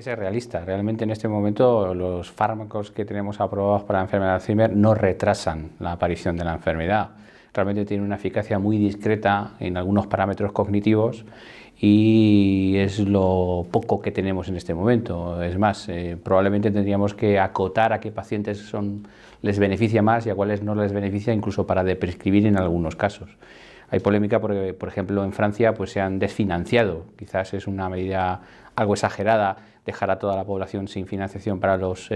que ser realista. Realmente en este momento los fármacos que tenemos aprobados para la enfermedad de Alzheimer no retrasan la aparición de la enfermedad. Realmente tienen una eficacia muy discreta en algunos parámetros cognitivos y es lo poco que tenemos en este momento. Es más, probablemente tendríamos que acotar a qué pacientes les beneficia más y a cuáles no les beneficia, incluso para prescribir en algunos casos. Hay polémica porque, por ejemplo, en Francia pues, se han desfinanciado, quizás es una medida algo exagerada, dejar a toda la población sin financiación para los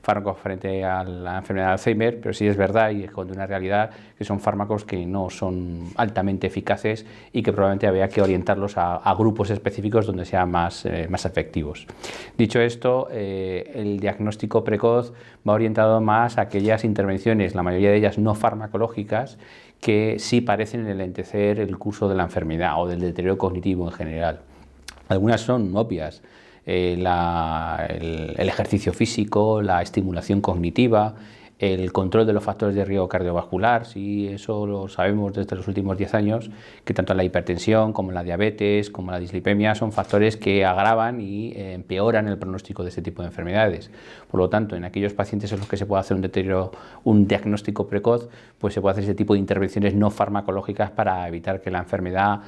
fármacos frente a la enfermedad de Alzheimer, pero sí es verdad y esconde una realidad que son fármacos que no son altamente eficaces y que probablemente habría que orientarlos a grupos específicos donde sean más efectivos. Dicho esto, el diagnóstico precoz va orientado más a aquellas intervenciones, la mayoría de ellas no farmacológicas, que sí parecen enlentecer el curso de la enfermedad o del deterioro cognitivo en general. Algunas son obvias, el ejercicio físico, la estimulación cognitiva, el control de los factores de riesgo cardiovascular, sí, eso lo sabemos desde los últimos 10 años, que tanto la hipertensión como la diabetes, como la dislipemia son factores que agravan y empeoran el pronóstico de este tipo de enfermedades. Por lo tanto, en aquellos pacientes en los que se puede hacer un diagnóstico precoz, pues se puede hacer ese tipo de intervenciones no farmacológicas para evitar que la enfermedad,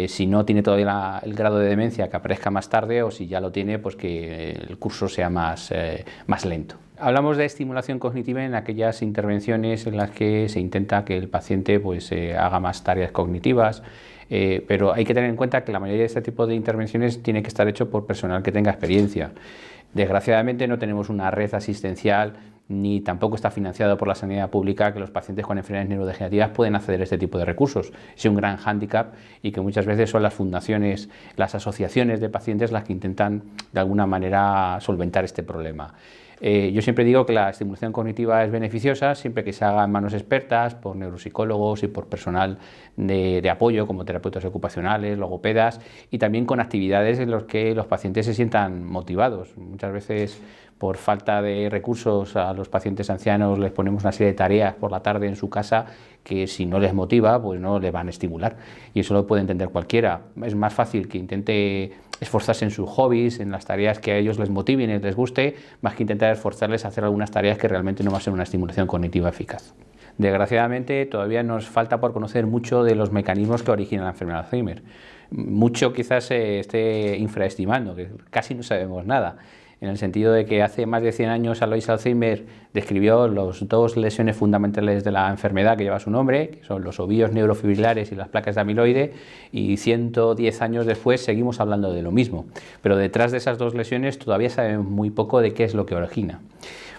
si no tiene todavía el grado de demencia, que aparezca más tarde, o si ya lo tiene, pues que el curso sea más lento. Hablamos de estimulación cognitiva en aquellas intervenciones en las que se intenta que el paciente pues, haga más tareas cognitivas, pero hay que tener en cuenta que la mayoría de este tipo de intervenciones tiene que estar hecho por personal que tenga experiencia. Desgraciadamente no tenemos una red asistencial ni tampoco está financiado por la sanidad pública que los pacientes con enfermedades neurodegenerativas pueden acceder a este tipo de recursos. Es un gran hándicap y que muchas veces son las fundaciones, las asociaciones de pacientes las que intentan de alguna manera solventar este problema. Yo siempre digo que la estimulación cognitiva es beneficiosa siempre que se haga en manos expertas por neuropsicólogos y por personal de apoyo como terapeutas ocupacionales, logopedas y también con actividades en las que los pacientes se sientan motivados. Muchas veces por falta de recursos a los pacientes ancianos les ponemos una serie de tareas por la tarde en su casa que si no les motiva pues no les van a estimular y eso lo puede entender cualquiera. Es más fácil que intente esforzarse en sus hobbies, en las tareas que a ellos les motiven y les guste, más que intentar esforzarles a hacer algunas tareas que realmente no va a ser una estimulación cognitiva eficaz. Desgraciadamente todavía nos falta por conocer mucho de los mecanismos que originan la enfermedad de Alzheimer. Mucho quizás se esté infraestimando, que casi no sabemos nada, en el sentido de que hace más de 100 años Alois Alzheimer describió las dos lesiones fundamentales de la enfermedad que lleva su nombre, que son los ovillos neurofibrilares y las placas de amiloide, y 110 años después seguimos hablando de lo mismo, pero detrás de esas dos lesiones todavía sabemos muy poco de qué es lo que origina.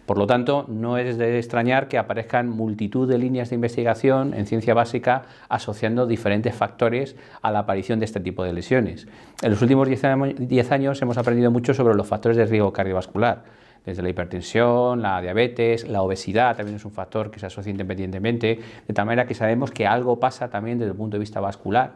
Por lo tanto, no es de extrañar que aparezcan multitud de líneas de investigación en ciencia básica asociando diferentes factores a la aparición de este tipo de lesiones. En los últimos 10 años hemos aprendido mucho sobre los factores de riesgo cardiovascular, desde la hipertensión, la diabetes, la obesidad también es un factor que se asocia independientemente, de tal manera que sabemos que algo pasa también desde el punto de vista vascular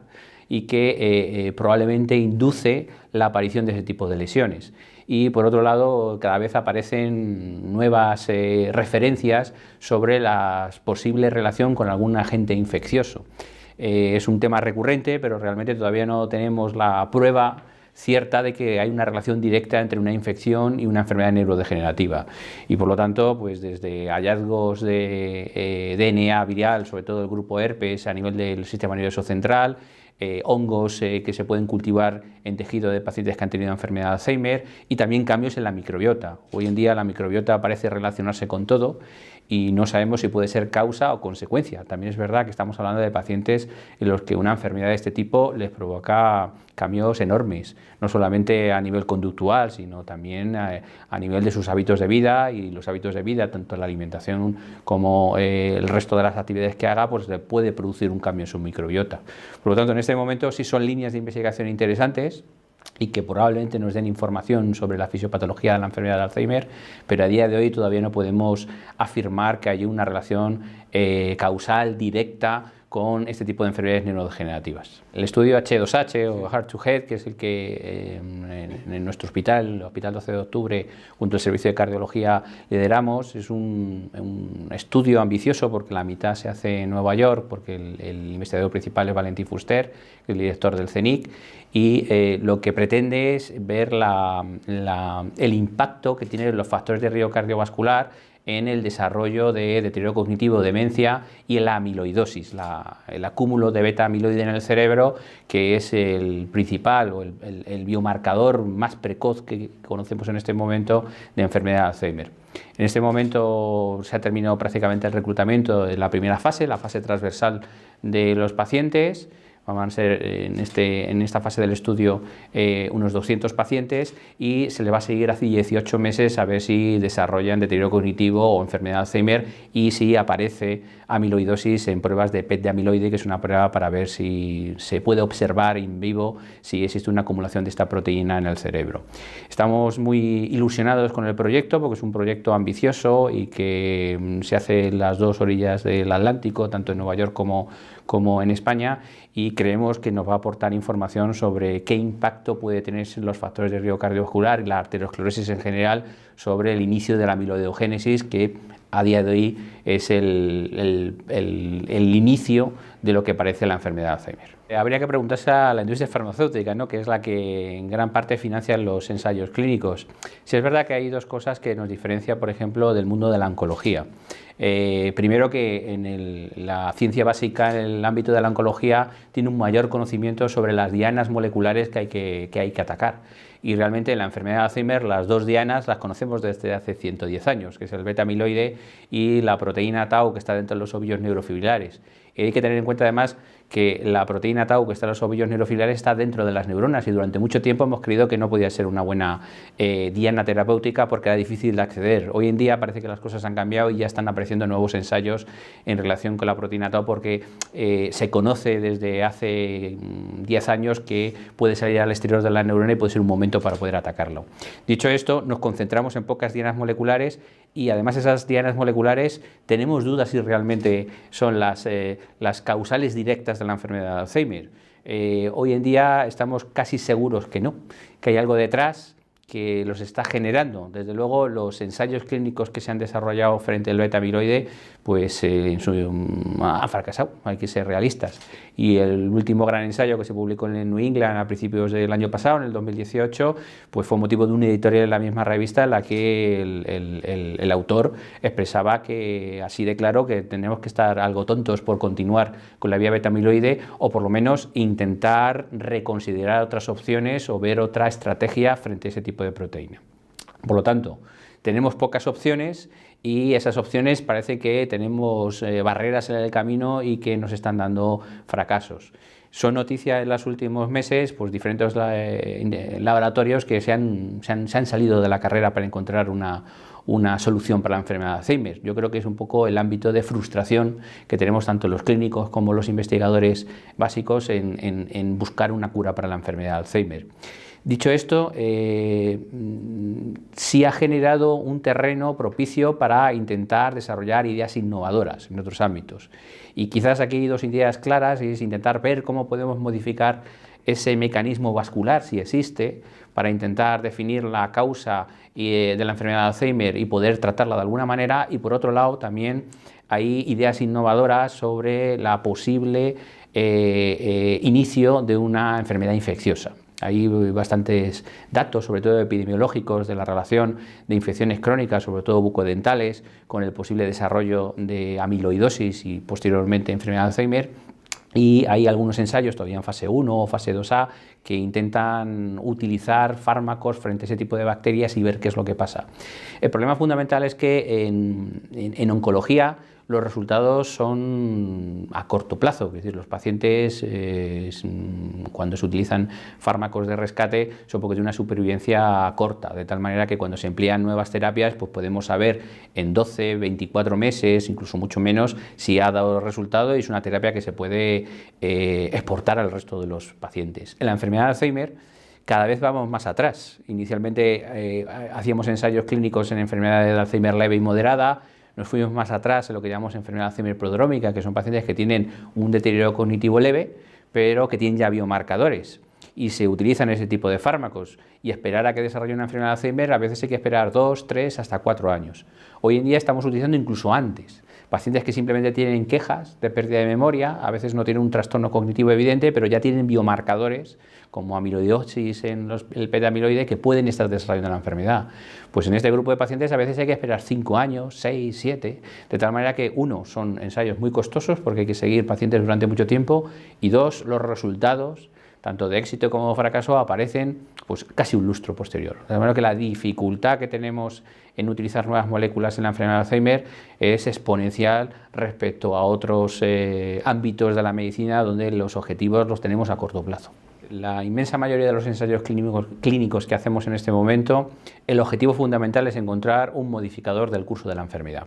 y que probablemente induce la aparición de ese tipo de lesiones. Y por otro lado, cada vez aparecen nuevas referencias sobre la posible relación con algún agente infeccioso. Es un tema recurrente, pero realmente todavía no tenemos la prueba cierta de que hay una relación directa entre una infección y una enfermedad neurodegenerativa y por lo tanto pues desde hallazgos de DNA viral, sobre todo el grupo herpes a nivel del sistema nervioso central, hongos que se pueden cultivar en tejido de pacientes que han tenido enfermedad de Alzheimer y también cambios en la microbiota. Hoy en día la microbiota parece relacionarse con todo y no sabemos si puede ser causa o consecuencia. También es verdad que estamos hablando de pacientes en los que una enfermedad de este tipo les provoca cambios enormes, no solamente a nivel conductual, sino también a nivel de sus hábitos de vida y los hábitos de vida, tanto la alimentación como el resto de las actividades que haga, pues le puede producir un cambio en su microbiota. Por lo tanto, en este momento sí son líneas de investigación interesantes y que probablemente nos den información sobre la fisiopatología de la enfermedad de Alzheimer, pero a día de hoy todavía no podemos afirmar que haya una relación causal directa con este tipo de enfermedades neurodegenerativas. El estudio H2H o Heart to Head, que es el que en nuestro hospital, el Hospital 12 de Octubre, junto al Servicio de Cardiología, lideramos, es un estudio ambicioso porque la mitad se hace en Nueva York, porque el investigador principal es Valentin Fuster, que es el director del CENIC, y lo que pretende es ver el impacto que tienen los factores de riesgo cardiovascular en el desarrollo de deterioro cognitivo, demencia y en la amiloidosis, el acúmulo de beta amiloide en el cerebro, que es el principal o el biomarcador más precoz que conocemos en este momento de enfermedad de Alzheimer. En este momento se ha terminado prácticamente el reclutamiento de la primera fase, la fase transversal de los pacientes. Van a ser en esta fase del estudio unos 200 pacientes y se le va a seguir hace 18 meses a ver si desarrollan deterioro cognitivo o enfermedad de Alzheimer y si aparece amiloidosis en pruebas de PET de amiloide, que es una prueba para ver si se puede observar en vivo si existe una acumulación de esta proteína en el cerebro. Estamos muy ilusionados con el proyecto porque es un proyecto ambicioso y que se hace en las dos orillas del Atlántico, tanto en Nueva York como en España, y creemos que nos va a aportar información sobre qué impacto puede tener los factores de riesgo cardiovascular y la arteriosclerosis en general sobre el inicio de la amiloidogénesis, que a día de hoy es el inicio de lo que parece la enfermedad de Alzheimer. Habría que preguntarse a la industria farmacéutica, ¿no?, que es la que en gran parte financia los ensayos clínicos. Si es verdad que hay dos cosas que nos diferencian, por ejemplo, del mundo de la oncología. Primero, que en la ciencia básica, en el ámbito de la oncología, tiene un mayor conocimiento sobre las dianas moleculares que hay que atacar. Y realmente en la enfermedad de Alzheimer las dos dianas las conocemos desde hace 110 años, que es el beta amiloide y la proteína tau, que está dentro de los ovillos neurofibrilares. Y hay que tener en cuenta además que la proteína tau, que está en los ovillos neurofibrilares, está dentro de las neuronas, y durante mucho tiempo hemos creído que no podía ser una buena diana terapéutica porque era difícil de acceder. Hoy en día parece que las cosas han cambiado y ya están apareciendo nuevos ensayos en relación con la proteína tau, porque se conoce desde hace 10 años que puede salir al exterior de la neurona y puede ser un momento para poder atacarlo. Dicho esto, nos concentramos en pocas dianas moleculares, y además esas dianas moleculares tenemos dudas si realmente son las causales directas de la enfermedad de Alzheimer. Hoy en día estamos casi seguros que no, que hay algo detrás que los está generando. Desde luego, los ensayos clínicos que se han desarrollado frente al beta amiloide pues han fracasado, hay que ser realistas. Y el último gran ensayo que se publicó en New England a principios del año pasado, en el 2018, pues fue motivo de un editorial en la misma revista en la que el autor expresaba que, así de claro, que tenemos que estar algo tontos por continuar con la vía beta amiloide, o por lo menos intentar reconsiderar otras opciones o ver otra estrategia frente a ese tipo de proteína. Por lo tanto, tenemos pocas opciones, y esas opciones parece que tenemos barreras en el camino y que nos están dando fracasos. Son noticias en los últimos meses pues diferentes laboratorios que se han salido de la carrera para encontrar una solución para la enfermedad de Alzheimer. Yo creo que es un poco el ámbito de frustración que tenemos tanto los clínicos como los investigadores básicos en buscar una cura para la enfermedad de Alzheimer. Dicho esto, sí ha generado un terreno propicio para intentar desarrollar ideas innovadoras en otros ámbitos. Y quizás aquí hay dos ideas claras, y es intentar ver cómo podemos modificar ese mecanismo vascular, si existe, para intentar definir la causa de la enfermedad de Alzheimer y poder tratarla de alguna manera. Y por otro lado, también hay ideas innovadoras sobre la posible inicio de una enfermedad infecciosa. Hay bastantes datos, sobre todo epidemiológicos, de la relación de infecciones crónicas, sobre todo bucodentales, con el posible desarrollo de amiloidosis y posteriormente enfermedad de Alzheimer. Y hay algunos ensayos todavía en fase 1 o fase 2A que intentan utilizar fármacos frente a ese tipo de bacterias y ver qué es lo que pasa. El problema fundamental es que en oncología los resultados son a corto plazo, es decir, los pacientes cuando se utilizan fármacos de rescate son porque tienen una supervivencia corta, de tal manera que cuando se emplean nuevas terapias pues podemos saber en 12, 24 meses, incluso mucho menos, si ha dado resultado, y es una terapia que se puede exportar al resto de los pacientes. En la enfermedad de Alzheimer cada vez vamos más atrás. Inicialmente hacíamos ensayos clínicos en enfermedades de Alzheimer leve y moderada. nos fuimos más atrás en lo que llamamos enfermedad Alzheimer prodrómica, que son pacientes que tienen un deterioro cognitivo leve, pero que tienen ya biomarcadores y se utilizan ese tipo de fármacos, y esperar a que desarrolle una enfermedad de Alzheimer a veces hay que esperar 2, 3, hasta 4 años. Hoy en día estamos utilizando incluso antes. Pacientes que simplemente tienen quejas de pérdida de memoria, a veces no tienen un trastorno cognitivo evidente, pero ya tienen biomarcadores como amiloidosis en el beta-amiloide que pueden estar desarrollando la enfermedad. Pues en este grupo de pacientes a veces hay que esperar 5 años, 6, 7, de tal manera que, uno, son ensayos muy costosos porque hay que seguir pacientes durante mucho tiempo, y dos, los resultados tanto de éxito como de fracaso aparecen pues casi un lustro posterior. De manera que la dificultad que tenemos en utilizar nuevas moléculas en la enfermedad de Alzheimer es exponencial respecto a otros ámbitos de la medicina donde los objetivos los tenemos a corto plazo. La inmensa mayoría de los ensayos clínicos que hacemos en este momento, el objetivo fundamental es encontrar un modificador del curso de la enfermedad.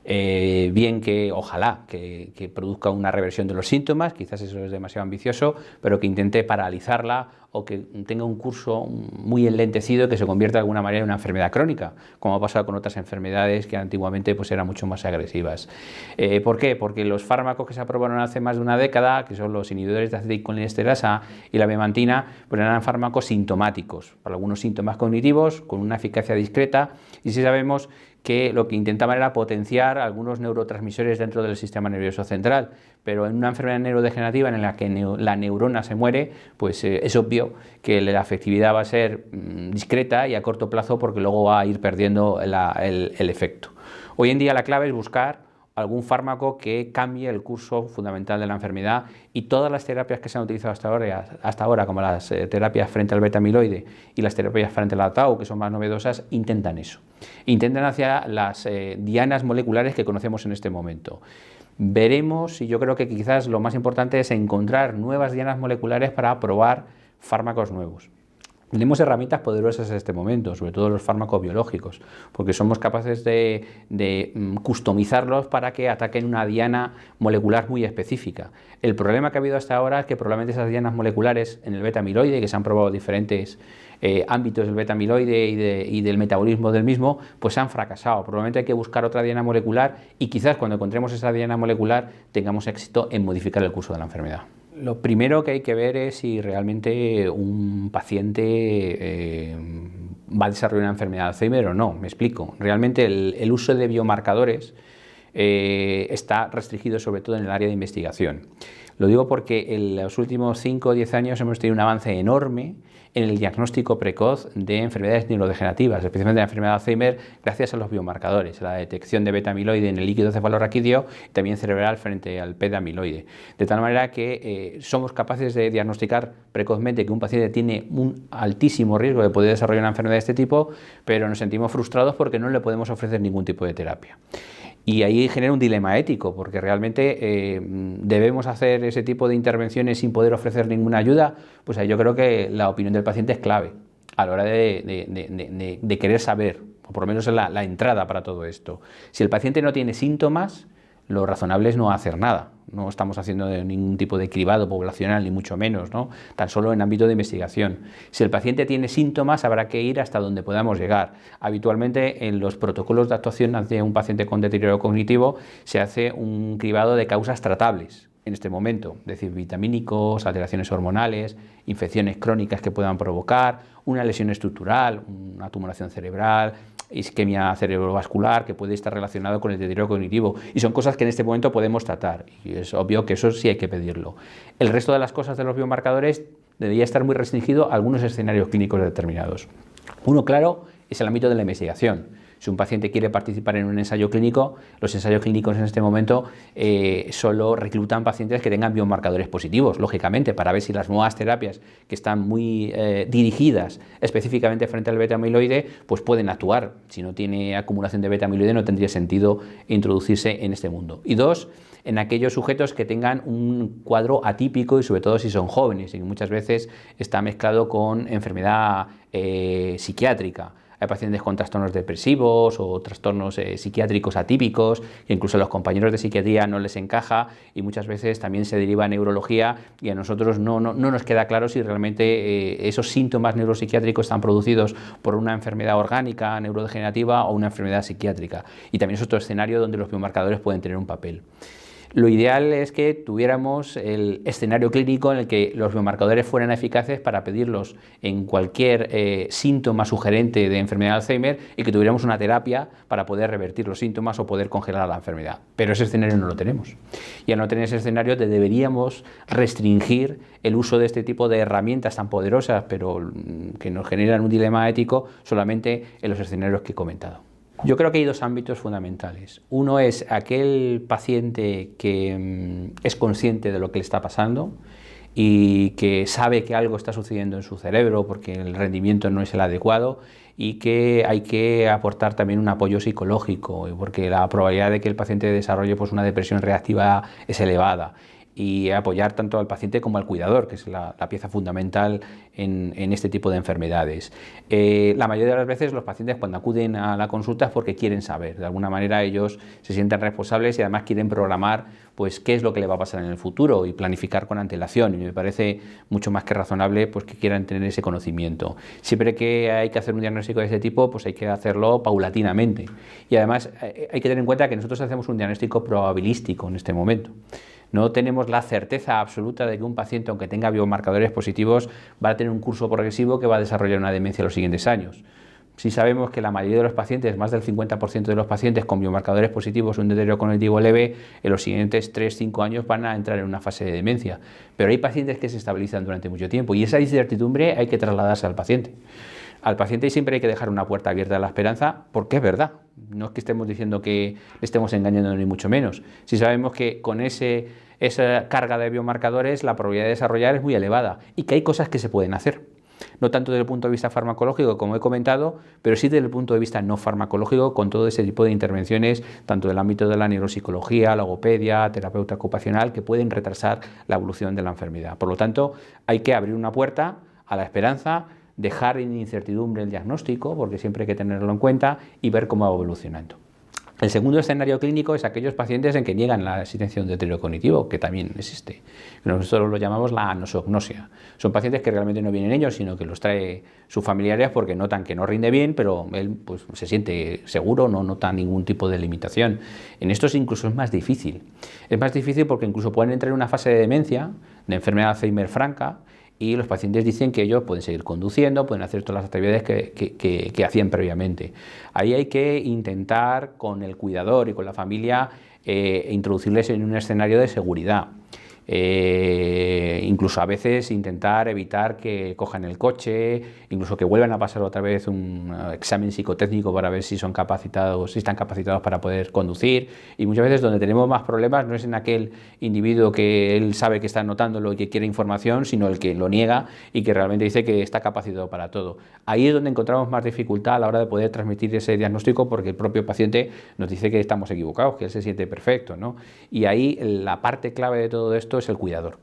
Bien que ojalá que produzca una reversión de los síntomas, quizás eso es demasiado ambicioso, pero que intente paralizarla o que tenga un curso muy enlentecido que se convierta de alguna manera en una enfermedad crónica, como ha pasado con otras enfermedades que antiguamente pues eran mucho más agresivas. ¿Por qué? Porque los fármacos que se aprobaron hace más de una década, que son los inhibidores de acetilcolinesterasa y la memantina, pues eran fármacos sintomáticos, para algunos síntomas cognitivos, con una eficacia discreta, y sí sabemos que lo que intentaban era potenciar algunos neurotransmisores dentro del sistema nervioso central, pero en una enfermedad neurodegenerativa en la que la neurona se muere, pues es obvio que la efectividad va a ser discreta y a corto plazo, porque luego va a ir perdiendo el efecto. Hoy en día la clave es buscar algún fármaco que cambie el curso fundamental de la enfermedad, y todas las terapias que se han utilizado hasta ahora como las terapias frente al beta-amiloide y las terapias frente a la tau, que son más novedosas, intentan eso. Intentan hacia las dianas moleculares que conocemos en este momento. Veremos, y yo creo que quizás lo más importante es encontrar nuevas dianas moleculares para probar fármacos nuevos. Tenemos herramientas poderosas en este momento, sobre todo los fármacos biológicos, porque somos capaces de customizarlos para que ataquen una diana molecular muy específica. El problema que ha habido hasta ahora es que probablemente esas dianas moleculares en el beta-amiloide, que se han probado diferentes ámbitos del beta-amiloide y del metabolismo del mismo, pues han fracasado. Probablemente hay que buscar otra diana molecular, y quizás cuando encontremos esa diana molecular tengamos éxito en modificar el curso de la enfermedad. Lo primero que hay que ver es si realmente un paciente va a desarrollar una enfermedad de Alzheimer o no. Me explico. Realmente el uso de biomarcadores está restringido sobre todo en el área de investigación. Lo digo porque en los últimos 5 o 10 años hemos tenido un avance enorme en el diagnóstico precoz de enfermedades neurodegenerativas, especialmente la enfermedad de Alzheimer, gracias a los biomarcadores, a la detección de beta-amiloide en el líquido cefalorraquídeo y también cerebral frente al beta-amiloide. De tal manera que somos capaces de diagnosticar precozmente que un paciente tiene un altísimo riesgo de poder desarrollar una enfermedad de este tipo, pero nos sentimos frustrados porque no le podemos ofrecer ningún tipo de terapia. Y ahí genera un dilema ético, porque realmente debemos hacer ese tipo de intervenciones sin poder ofrecer ninguna ayuda. Pues ahí yo creo que la opinión del paciente es clave a la hora de querer saber, o por lo menos la entrada para todo esto. Si el paciente no tiene síntomas, lo razonable es no hacer nada. No estamos haciendo ningún tipo de cribado poblacional, ni mucho menos, ¿no? Tan solo en ámbito de investigación. Si el paciente tiene síntomas, habrá que ir hasta donde podamos llegar. Habitualmente en los protocolos de actuación ante un paciente con deterioro cognitivo se hace un cribado de causas tratables en este momento, es decir, vitamínicos, alteraciones hormonales, infecciones crónicas que puedan provocar, una lesión estructural, una tumoración cerebral, isquemia cerebrovascular que puede estar relacionado con el deterioro cognitivo, y son cosas que en este momento podemos tratar, y es obvio que eso sí hay que pedirlo. El resto de las cosas de los biomarcadores debería estar muy restringido a algunos escenarios clínicos determinados. Uno claro es el ámbito de la investigación. Si un paciente quiere participar en un ensayo clínico, los ensayos clínicos en este momento solo reclutan pacientes que tengan biomarcadores positivos, lógicamente, para ver si las nuevas terapias que están muy dirigidas específicamente frente al beta-amiloide, pues pueden actuar. Si no tiene acumulación de beta-amiloide no tendría sentido introducirse en este mundo. Y dos, en aquellos sujetos que tengan un cuadro atípico y sobre todo si son jóvenes, y muchas veces está mezclado con enfermedad psiquiátrica. hay pacientes con trastornos depresivos o trastornos psiquiátricos atípicos, que incluso a los compañeros de psiquiatría no les encaja y muchas veces también se deriva a neurología y a nosotros no nos queda claro si realmente esos síntomas neuropsiquiátricos están producidos por una enfermedad orgánica, neurodegenerativa o una enfermedad psiquiátrica. Y también es otro escenario donde los biomarcadores pueden tener un papel. Lo ideal es que tuviéramos el escenario clínico en el que los biomarcadores fueran eficaces para pedirlos en cualquier síntoma sugerente de enfermedad de Alzheimer y que tuviéramos una terapia para poder revertir los síntomas o poder congelar la enfermedad. Pero ese escenario no lo tenemos. Y al no tener ese escenario deberíamos restringir el uso de este tipo de herramientas tan poderosas pero que nos generan un dilema ético solamente en los escenarios que he comentado. Yo creo que hay dos ámbitos fundamentales. Uno es aquel paciente que es consciente de lo que le está pasando y que sabe que algo está sucediendo en su cerebro porque el rendimiento no es el adecuado y que hay que aportar también un apoyo psicológico porque la probabilidad de que el paciente desarrolle una depresión reactiva es elevada. Y apoyar tanto al paciente como al cuidador, que es la pieza fundamental en este tipo de enfermedades. La mayoría de las veces los pacientes cuando acuden a la consulta es porque quieren saber, de alguna manera ellos se sienten responsables y además quieren programar pues qué es lo que le va a pasar en el futuro y planificar con antelación, y me parece mucho más que razonable pues que quieran tener ese conocimiento. Siempre que hay que hacer un diagnóstico de ese tipo pues hay que hacerlo paulatinamente y además hay que tener en cuenta que nosotros hacemos un diagnóstico probabilístico en este momento. No tenemos la certeza absoluta de que un paciente, aunque tenga biomarcadores positivos, va a tener un curso progresivo que va a desarrollar una demencia en los siguientes años. Sí sabemos que la mayoría de los pacientes, más del 50% de los pacientes con biomarcadores positivos, un deterioro cognitivo leve, en los siguientes 3-5 años van a entrar en una fase de demencia. Pero hay pacientes que se estabilizan durante mucho tiempo y esa incertidumbre hay que trasladarse al paciente. Al paciente siempre hay que dejar una puerta abierta a la esperanza porque es verdad. No es que estemos diciendo que le estemos engañando ni mucho menos. Si sabemos que con esa carga de biomarcadores la probabilidad de desarrollar es muy elevada y que hay cosas que se pueden hacer. No tanto desde el punto de vista farmacológico como he comentado, pero sí desde el punto de vista no farmacológico con todo ese tipo de intervenciones, tanto del ámbito de la neuropsicología, logopedia, terapeuta ocupacional, que pueden retrasar la evolución de la enfermedad. Por lo tanto, hay que abrir una puerta a la esperanza, dejar en incertidumbre el diagnóstico, porque siempre hay que tenerlo en cuenta, y ver cómo va evolucionando. El segundo escenario clínico es aquellos pacientes en que niegan la existencia de un deterioro cognitivo, que también existe. Nosotros lo llamamos la anosognosia. Son pacientes que realmente no vienen ellos, sino que los trae sus familiares porque notan que no rinde bien, pero él pues, se siente seguro, no nota ningún tipo de limitación. En estos incluso es más difícil. Es más difícil porque incluso pueden entrar en una fase de demencia, de enfermedad de Alzheimer franca, y los pacientes dicen que ellos pueden seguir conduciendo, pueden hacer todas las actividades que hacían previamente. Ahí hay que intentar con el cuidador y con la familia introducirles en un escenario de seguridad. Incluso a veces intentar evitar que cojan el coche, incluso que vuelvan a pasar otra vez un examen psicotécnico para ver si son capacitados, si están capacitados para poder conducir. Y muchas veces donde tenemos más problemas no es en aquel individuo que él sabe que está notándolo y que quiere información, sino el que lo niega y que realmente dice que está capacitado para todo. Ahí es donde encontramos más dificultad a la hora de poder transmitir ese diagnóstico, porque el propio paciente nos dice que estamos equivocados, que él se siente perfecto, ¿no? Y ahí la parte clave de todo esto es el cuidador.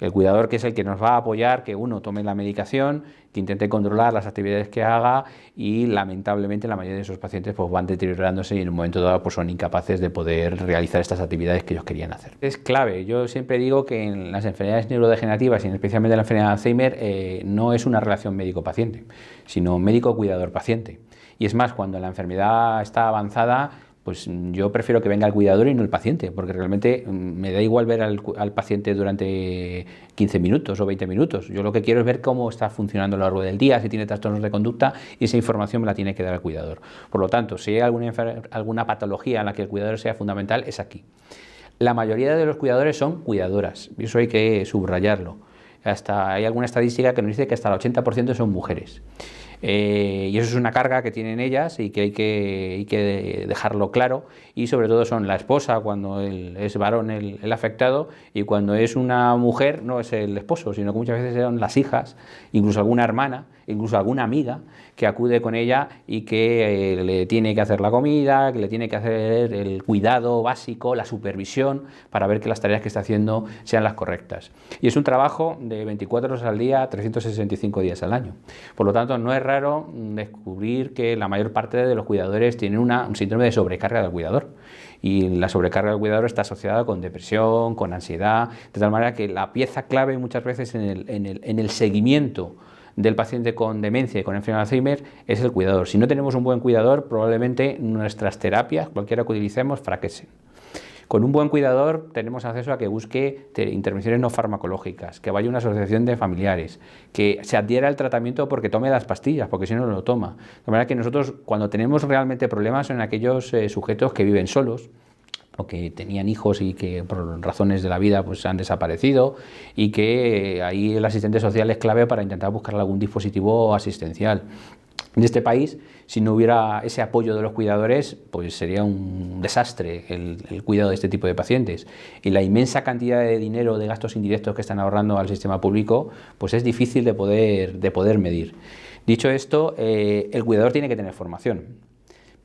El cuidador, que es el que nos va a apoyar, que uno tome la medicación, que intente controlar las actividades que haga, y lamentablemente la mayoría de esos pacientes pues van deteriorándose y en un momento dado pues son incapaces de poder realizar estas actividades que ellos querían hacer. Es clave. Yo siempre digo que en las enfermedades neurodegenerativas y especialmente en la enfermedad de Alzheimer no es una relación médico-paciente, sino médico-cuidador-paciente. Y es más, cuando la enfermedad está avanzada, pues yo prefiero que venga el cuidador y no el paciente, porque realmente me da igual ver al paciente durante 15 minutos o 20 minutos. Yo lo que quiero es ver cómo está funcionando a lo largo del día, si tiene trastornos de conducta, y esa información me la tiene que dar el cuidador. Por lo tanto, si hay alguna patología en la que el cuidador sea fundamental, es aquí. La mayoría de los cuidadores son cuidadoras, y eso hay que subrayarlo. Hay alguna estadística que nos dice que hasta el 80% son mujeres. Y eso es una carga que tienen ellas y que hay que dejarlo claro, y sobre todo son la esposa cuando es varón el afectado, y cuando es una mujer no es el esposo, sino que muchas veces son las hijas, incluso alguna hermana, incluso alguna amiga que acude con ella y que le tiene que hacer la comida, que le tiene que hacer el cuidado básico, la supervisión, para ver que las tareas que está haciendo sean las correctas. Y es un trabajo de 24 horas al día, 365 días al año. Por lo tanto, no es raro descubrir que la mayor parte de los cuidadores tienen un síndrome de sobrecarga del cuidador. Y la sobrecarga del cuidador está asociada con depresión, con ansiedad, de tal manera que la pieza clave muchas veces en el seguimiento del paciente con demencia y con enfermedad de Alzheimer es el cuidador. Si no tenemos un buen cuidador, probablemente nuestras terapias, cualquiera que utilicemos, fracasen. Con un buen cuidador tenemos acceso a que busque intervenciones no farmacológicas, que vaya a una asociación de familiares, que se adhiera al tratamiento porque tome las pastillas, porque si no, no lo toma. De manera que nosotros, cuando tenemos realmente problemas, son aquellos sujetos que viven solos, o que tenían hijos y que por razones de la vida pues han desaparecido, y que ahí el asistente social es clave para intentar buscar algún dispositivo asistencial. En este país, si no hubiera ese apoyo de los cuidadores, pues sería un desastre el cuidado de este tipo de pacientes. Y la inmensa cantidad de dinero, de gastos indirectos que están ahorrando al sistema público, pues es difícil de poder medir. Dicho esto, el cuidador tiene que tener formación.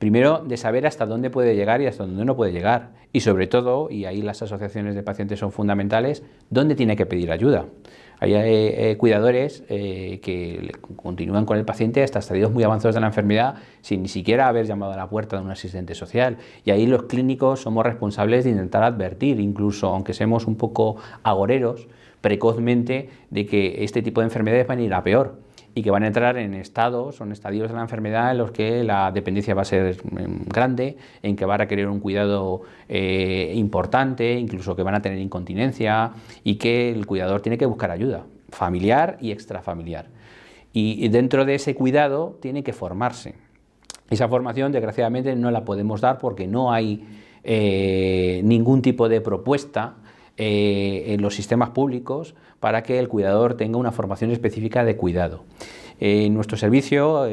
Primero, de saber hasta dónde puede llegar y hasta dónde no puede llegar. Y sobre todo, y ahí las asociaciones de pacientes son fundamentales, dónde tiene que pedir ayuda. Hay cuidadores que continúan con el paciente hasta estadios muy avanzados de la enfermedad sin ni siquiera haber llamado a la puerta de un asistente social. Y ahí los clínicos somos responsables de intentar advertir, incluso aunque seamos un poco agoreros, precozmente, de que este tipo de enfermedades van a ir a peor y que van a entrar en estadios de la enfermedad en los que la dependencia va a ser grande, en que va a requerir un cuidado importante, incluso que van a tener incontinencia, y que el cuidador tiene que buscar ayuda, familiar y extrafamiliar. Y dentro de ese cuidado tiene que formarse. Esa formación, desgraciadamente, no la podemos dar porque no hay ningún tipo de propuesta en los sistemas públicos para que el cuidador tenga una formación específica de cuidado. En nuestro servicio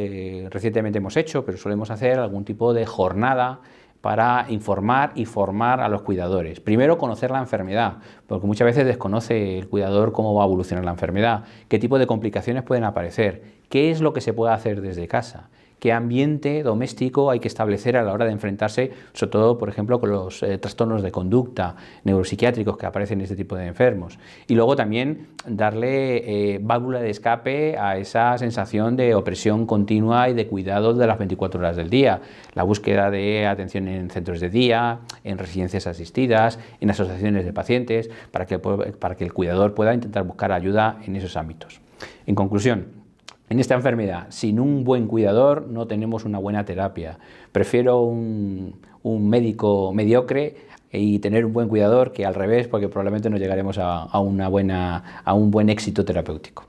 recientemente hemos hecho, pero solemos hacer algún tipo de jornada para informar y formar a los cuidadores. Primero, conocer la enfermedad, porque muchas veces desconoce el cuidador cómo va a evolucionar la enfermedad, qué tipo de complicaciones pueden aparecer, qué es lo que se puede hacer desde casa, qué ambiente doméstico hay que establecer a la hora de enfrentarse, sobre todo, por ejemplo, con los trastornos de conducta neuropsiquiátricos que aparecen en este tipo de enfermos. Y luego también darle válvula de escape a esa sensación de opresión continua y de cuidado de las 24 horas del día. La búsqueda de atención en centros de día, en residencias asistidas, en asociaciones de pacientes, para que el cuidador pueda intentar buscar ayuda en esos ámbitos. En conclusión, en esta enfermedad, sin un buen cuidador no tenemos una buena terapia. Prefiero un médico mediocre y tener un buen cuidador que al revés, porque probablemente no llegaremos a un buen éxito terapéutico.